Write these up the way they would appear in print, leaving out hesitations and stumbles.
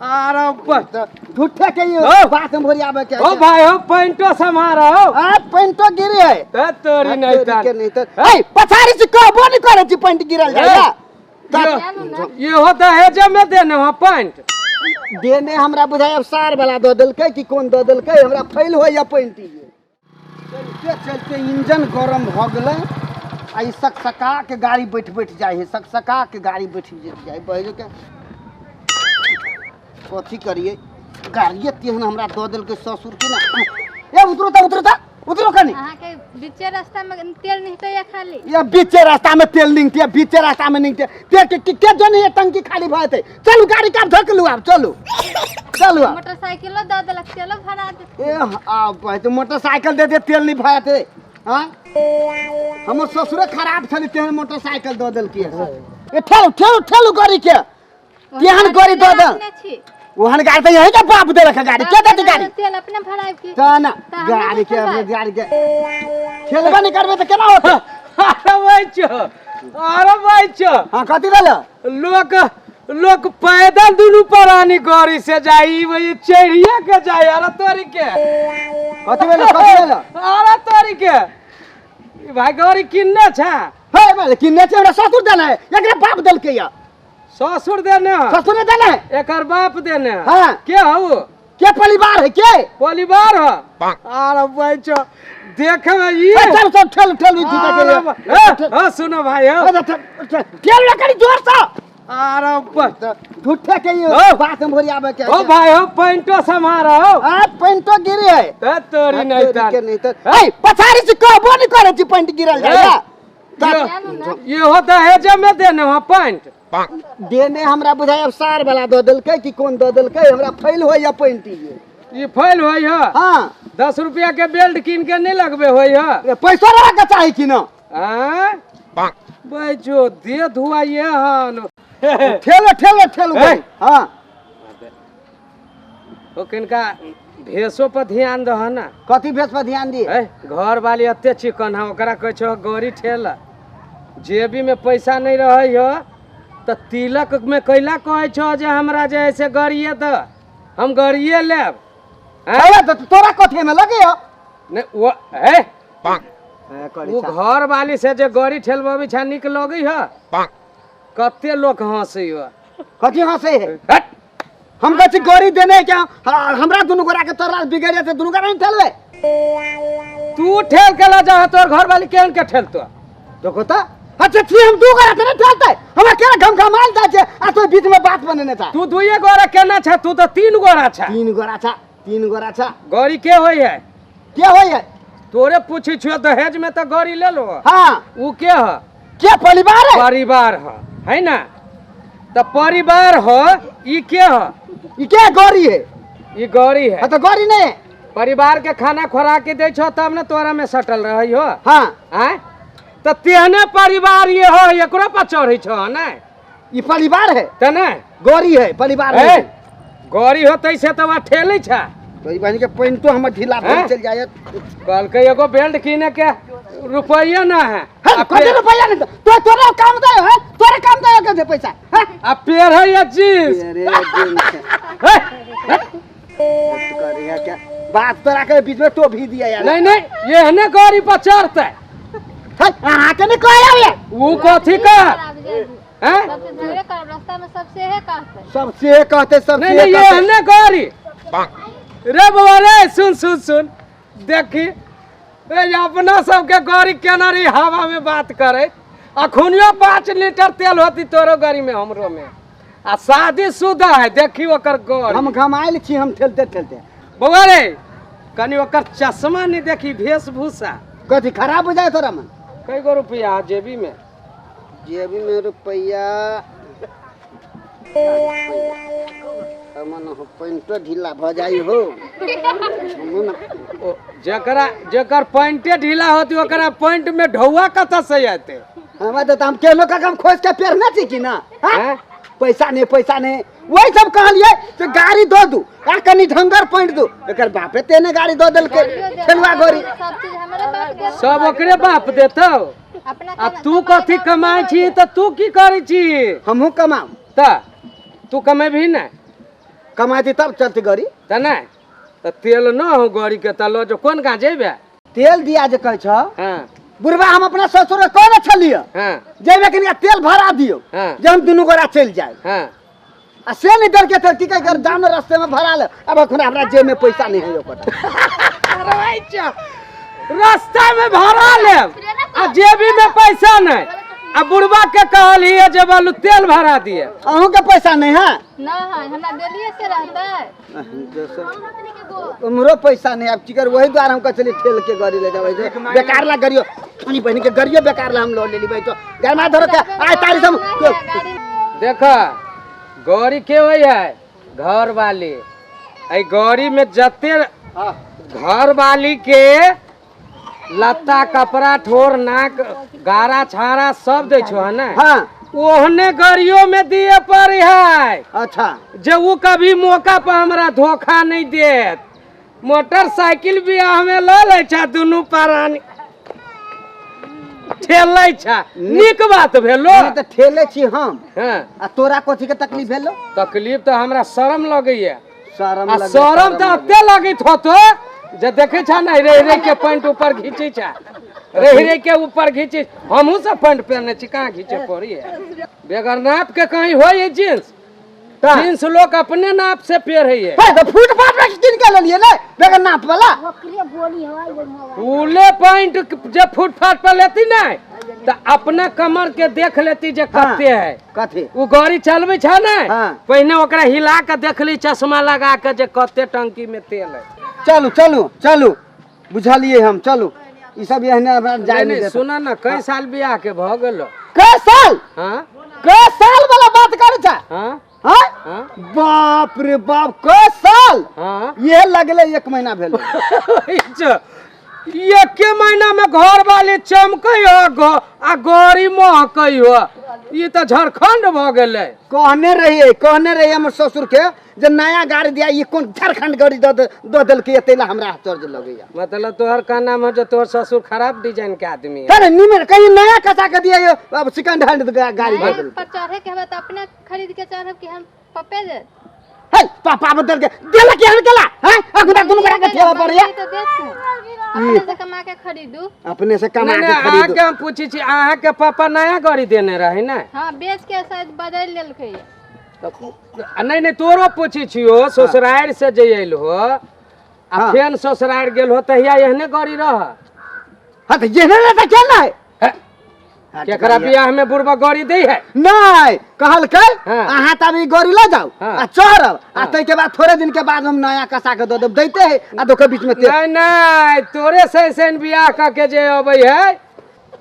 अरे झूठे के बात में भोरी आवे के ओ भाई हो पैंटो समारो आ पैंटो गिरे है त तोरी नहीं त ए पछाड़ी से कहबो नहीं करे छी पैंट गिरल जाय ये होता है जब मैं देने हो पैंट देने हमरा बुझाय अब सार वाला द देलकै कि कोन द देलकै हमरा फैल होय पैंट चलते चलते इंजन गरम भ गेलै आ ई सकसका के गाड़ी बैठ जाय है सकसका के गाड़ी बैठ जाय बहरे के कथी करिए गाड़िए तेहन हमरा द देलकै ससुर के ना ए उतरो कनी अहाँ के बीचे रास्ता में तेल निकते या खाली ये बीचे रास्ता में तेल निकते बीचे रास्ता में निकते ते के जने ये टंकी खाली भते चलू गाड़ी का धकलू अब चलू मोटरसाइकिल द देलक चलो भरा दे ए आ भाई तो मोटरसाइकिल दे तेल नहीं भराते हां हमर ससुर खराब छले तेहन मोटरसाइकिल द देलकै ए ठेलू गाड़ी के तेहन गाड़ी द दे ओहन गाड़ी तो यही का बाप दे रखा गाड़ी के देती गाड़ी तेल अपने भराइब की ना गाड़ी के अपने गाड़ी के खेलबा नहीं करबे त केना होते अरे भाई छो हां कथि भेल लोग पैदल दुनु परानी गाड़ी से जाई वही चढ़िया के जाई अरे तोरी के कथि भेल अरे तोरी के भाई गाड़ी किन्ने छा हे भाई किन्ने छे हमरा ससुर देना है एकरा बाप देलकै या ससुर देने ससुर ने देना है एकर बाप देने हां के हो के परिवार है के परिवार हो अरे भाई छो देखे में ये चल ठेलू के हां सुनो भाई हो ठेल लकड़ी जोर से अरे झूठे के बात में भोरी आवे के ओ भाई हो पैंटो समारो आ पैंटो गिरे है त तोरी नहीं त ए पछाड़ी से कहबो नहीं करे छी पैंट गिरल जाय ये होता है जब मैं देने हो पैंट देने हमरा बुझाय अब सार वाला द देलकै कि कोन द देलकै हमरा फैल होय पैंट ये फैल होय है हां 10 रुपया के बेल्ट किन के नहीं लगबे होय है पैसा रहा के चाहि कि न हां भाई जो दे धुआ ये हन ठेलो हां ओ किनका भेसो पर ध्यान दह ना कथि भेस पर ध्यान दी घर वाली अत्ते चिकन है ओकरा कह छो गड़ी ठेल जेबी में पैसा नहीं रहे हो तो तिलक में कैला कहे छो जे हमरा जे ऐसे गड़िए द हम गड़िए लेब अरे तो तोरा कथि में लगे हो ने वो है वो घर वाली से जे गड़ी ठेलबी छा निक लगे है कते लोग हंसे हो कथि हंसे है हम कहै छी गड़ी देने क्या हमरा दुनु गोरा के तोरा बिगड़े से दुनु गोरा नहीं ठेलबे तू ठेल के ला जा तोर घर वाली केहन के ठेलतो देखो त अच्छा छी हम दू गोरा नहीं ठेलते हमरा केना घमघमाल दा छे आ तो बीच में बात बनेने था तू दुइये गोरा केना छ तू तो तीन गोरा छ तीन गोरा छ गड़ी के होई है तोरे पूछी छो दहेज में तो गड़ी ले लो हां ऊ के है के परिवार है ना तो परिवार हो ई के है ई के गड़ी है ई गड़ी है तो गड़ी नहीं परिवार के खाना खोराक के दे छो तब ना तोरा में सटल रही हो हां हैं तो तेहने परिवार ये हो एकरो पर चढ़ी छो ना ई परिवार है त ना गड़ी है परिवार है गड़ी हो तैसे तो वा ठेली छा तो ई बहन के पैंटो हमर ढीला भइल चल जाय कल के एगो बेल्ट किने के रुपया ना है कते रुपया नहीं तो तोरा काम दे है तोरा काम दे के दे पैसा आ पेड़ है ये चीज करेगा क्या बात तोरा के बीच में तो भी दिया यार नहीं ये हने गाड़ी पर चढ़ते हां के नहीं कहया ये वो कथि कर हैं सबसे झगड़े कर रास्ता में सबसे कहते नहीं ये हने गाड़ी रे बाबा रे सुन देखी अपना सबके गाड़ी केना रही हवा में बात करे अखुनियो 5 लीटर तेल होती तोरो गाड़ी में हमरो में आ शादी शुदा है देखी ओकर गाड़ी हम घमाइल छी हम ठेलते बाबा रे कनी ओकर चश्मा नहीं देखी वेशभूषा कथि खराब हो जाए तोरा मन कई गो रुपया जेबी में रुपया मन हो पैंटो ढीला भ जाई हो जकर पैंटे ढीला होती ओकरा पैंट में ढौआ कत से आते हमरा तो हम केनो का काम खोज के पेरना छी कि ना हां पैसा नहीं वही सब कहलिए तो गाड़ी दो दू आ कनी ढंगर पैंट दू एकर बापे तेने गाड़ी दो देल के खेलवा गोरी सब चीज हमारे बाप दे सब ओकरे बाप देतो आ तू कथि कमाई छी त तू की करै छी हमहू कमाऊ त तू कमेबही ना कमाती तब चलती गाड़ी। त नहीं त तेल न हो गाड़ी के त लो जो कोन कहाँ जेबे? तेल दिया जे कहै छ हाँ बुढ़वा हम अपना ससुर कहने छलिए हाँ जेबे कनिया तेल भरा दियो हाँ जे हम दुनू गोरा चल जाए हाँ आ से नहीं डर के थे की कह कर जान रास्ते में भरा ले अब अखन हमरा जेब में पैसा नहीं है ओकर। अरे भाई चा रास्ता में भरा ले आ जेबी में पैसा नहीं आ बुढ़वा के कहलिए जे बोलू तेल भरा दिए। अहूं के पैसा नहीं है? ना है हमरा दिल्ली से रहता है। हमरो पैसा नहीं अब चिकर वही द्वारा हम चली ठेल के गाड़ी ले जावे बेकार ला गाड़ियो अपनी बहन के गाड़ियो बेकार ला हम लो ले ली भाई तो घर में धरो के आय तारी हम देखा गाड़ी के वही है घर वाली आई गाड़ी में जते घर वाली के लत्ता कपड़ा ठोर नाक गारा छाड़ा सब दे छो है ना। हां ओहने गाड़ियों में दिए पर है। अच्छा जे वो कभी मौका पर हमरा धोखा नहीं देत। मोटरसाइकिल बियाह में ल ले छा दुनू पारानी ठेलै छा निक बात भेलो। नहीं तो ठेले छी हम हां आ तोरा कथि के तकलीफ भेलो? तकलीफ तो हमरा शर्म लगैया। शर्म आ लगे शर्म तो अते लगैत होतो जे देखे छा ना रे रे के पैंट ऊपर घींचे छा रे रे के ऊपर घींचे हमहू सब पैंट पहनने छी कहां घींचे पड़ी है बेगर नाप के कहीं हो ये जींस जींस लोग अपने नाप से पहरे है। तो फुटपाथ में किन के ले लिए ले बेगर नाप वाला फूले पैंट जब फुटपाथ पर लेती ना तो अपना कमर के देख लेती जे कते है कथि वो गाड़ी चलबे छा ना हाँ। पहले ओकरा हिला के देख ली चश्मा लगा के जे कते टंकी में तेल है। चलू चलू चलू बुझलिए हम चलू ई सब एहने जाय नहीं नहीं सुना ना कई साल बियाह के भ गेलो? कै साल हाँ कै साल वाला बात करे छा? हाँ हां हाँ बाप रे बाप कै साल हाँ ये लगले 1 महीना भेल। एक महीना में घर वाले चमकई हो आ गौरी महकई हो ये तो झारखंड भ गेले। कहने रहिए हमर ससुर के जे नया गाड़ी दिया ये कौन झारखंड गाड़ी द देल के एतेला हमरा आश्चर्य लगैया। मतलब तोहर का नाम है जो तोहर ससुर खराब डिजाइन के आदमी है? अरे निमन कहीं नया कसा के दिया ये अब सेकंड हैंड गाड़ी दे देल। पर चढ़े के हवा त अपने खरीद के चढ़ब कि हम पप्पे दे? हे पापा बदल के देला के हन केला हैं अखुदा दुनु करा के ठेवा पड़िया तो देख अपने से कमा के खरीदू। अपने से कमा नहीं के नहीं खरीदो। आके हम पूछी छी आहा के पापा नया गाड़ी देने रहे ना? हां बेच के शायद बदल लेलकै। नहीं नहीं तोरो पूछी छियो ससुराल से जे आइल हो आ हाँ। फेन ससुराल गेल हो तहिया एहने गाड़ी रह। हां तो जेने ने त चल है केकरा बियाह में बुढ़वा गाड़ी दे है? नहीं कहल के हाँ। अहाँ तब ई गाड़ी ले जाओ हाँ। आ चढ़ब आ तै के बाद थोड़े दिन के बाद हम नया कसा के द देब दैते है आ दोके बीच में तेल। नहीं नहीं तोरे से ऐसे बियाह करके जे अबै है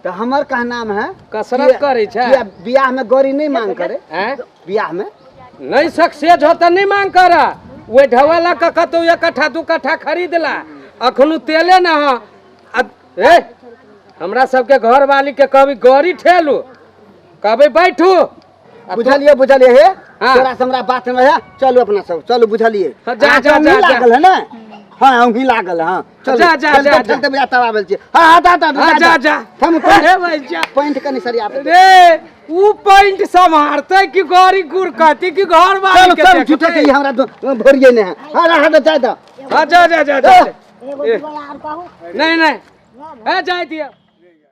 तो हमर का नाम है कसरत करे छै बियाह में गाड़ी नहीं मांग करे हैं? बियाह में नहीं सक्सेस हो तो नहीं मांग कर वे ढवाला का कतो 1 कट्ठा 2 कट्ठा खरीद ला अखनु तेले ना हो ए हमरा सबके घर वाली के कभी गाड़ी ठेलू कभी बैठू बुझलिए हे हाँ। तोरा से हमरा बात में है चलो अपना सब चलो बुझलिए हाँ, जा, अहाँ जा, के नहीं जा, लागल है ना हां हम ही लागल हां चलो जा, जा, जा, जा। चलते बजा तब आबल छी हां हां जा जा हम अरे भाई जा पॉइंट कनी सरी आप रे ऊ पॉइंट संभारते कि गाड़ी गुरकती कि घर वाली चलो के चलो देखते? झूठे के हमरा भोरिए ने हां हां जा जा हाँ, जा नहीं नहीं ए जाए दिया